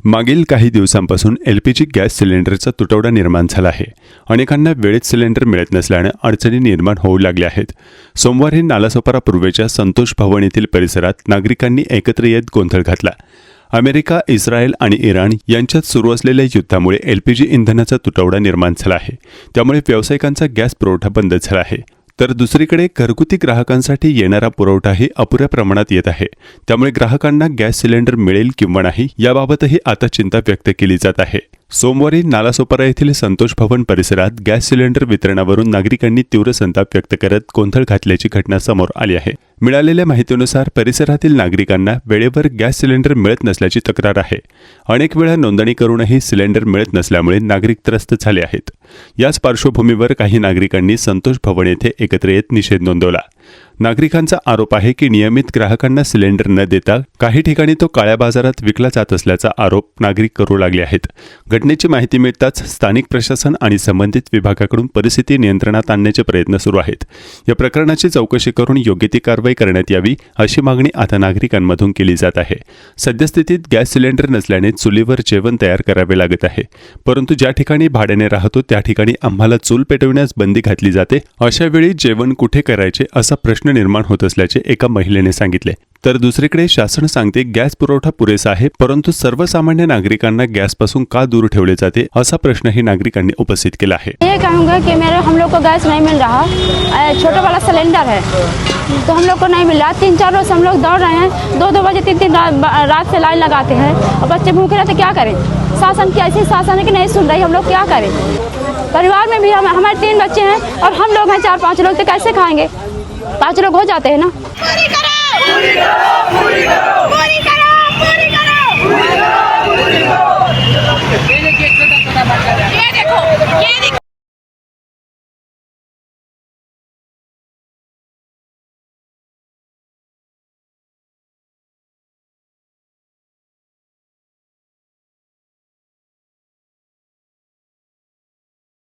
मागील काही दिवसांपासून LPG गॅस सिलेंडरचा तुटवडा निर्माण झाला आहे। अनेकांना वेळेत सिलेंडर मिळत नसल्याने अडचणी निर्माण होऊ लागल्या आहेत। सोमवारी नालासोपारा पूर्वेच्या संतोष भवन येथील परिसरात नागरिकांनी एकत्र येत गोंधळ घातला। अमेरिका, इस्रायल आणि इराण यांच्यात सुरू असलेल्या युद्धामुळे LPG इंधनाचा तुटवडा निर्माण झाला आहे। त्यामुळे व्यावसायिकांचा गॅस पुरवठा बंद झाला आहे। तर दुसरीकडे घरगुती ग्राहकांसाठी येणारा पुरवठाही अपुऱ्या प्रमाणात येत आहे। त्यामुळे ग्राहकांना गॅस सिलेंडर मिळेल किंवा नाही याबाबतही आता चिंता व्यक्त केली जात आहे। सोमवारी नालासोपारा येथील संतोष भवन परिसरात गॅस सिलेंडर वितरणावरून नागरिकांनी तीव्र संताप व्यक्त करत गोंधळ घातल्याची घटना समोर आली आहे। मिळालेल्या माहितीनुसार परिसरातील नागरिकांना वेळेवर गॅस सिलेंडर मिळत नसल्याची तक्रार आहे। अनेक वेळा नोंदणी करूनही सिलेंडर मिळत नसल्यामुळे नागरिक त्रस्त झाले आहेत। याच पार्श्वभूमीवर काही नागरिकांनी संतोष भवन येथे एकत्र येत निषेध नोंदवला। नागरिकांचा आरोप आहे की नियमित ग्राहकांना सिलेंडर न देता काही ठिकाणी तो काळ्या बाजारात विकला जात असल्याचा आरोप नागरिक करू लागले आहेत। घटनेची माहिती मिळताच स्थानिक प्रशासन आणि संबंधित विभागाकडून परिस्थिती नियंत्रणात आणण्याचे प्रयत्न सुरू आहेत। या प्रकरणाची चौकशी करून योग्य ती कारवाई करण्यात यावी अशी मागणी आता नागरिकांमधून केली जात आहे। सद्यस्थितीत गॅस सिलेंडर नसल्याने चुलीवर जेवण तयार करावे लागत आहे, परंतु ज्या ठिकाणी भाड्याने राहतो त्या ठिकाणी आम्हाला चूल पेटविण्यास बंदी घातली जाते। अशा वेळी जेवण कुठे करायचे असा प्रश्न निर्माण होत असल्याचे एका महिलेने सांगितले। तर दुसरीकडे शासन सांगते गॅस पुरवठा पुरेसा आहे, परंतु सर्वसामान्य नागरिकांना गॅसपासून का दूर ठेवले जाते असा प्रश्नही नागरिकांनी उपस्थित केला आहे। ये कहूँगा कि हम लोग को गैस नहीं मिल रहा, छोटा वाला सिलेंडर है तो हम लोग को नहीं मिल रहा। 3-4 रोज हम लोग दौड़ रहे हैं, 2-2 बजे 3-3 रात से लाइन लगाते हैं और बच्चे भूखे रहते, क्या करें। शासन की ऐसी शासन है कि नहीं सुन रही, हम लोग क्या करें। परिवार में भी हमारे 3 बच्चे हैं और हम लोग हैं 4-5 लोग, तो कैसे खाएंगे। 5 लोग हो जाते हैं ना। पूरी करो, पूरी करो, पूरी करो, पूरी करो।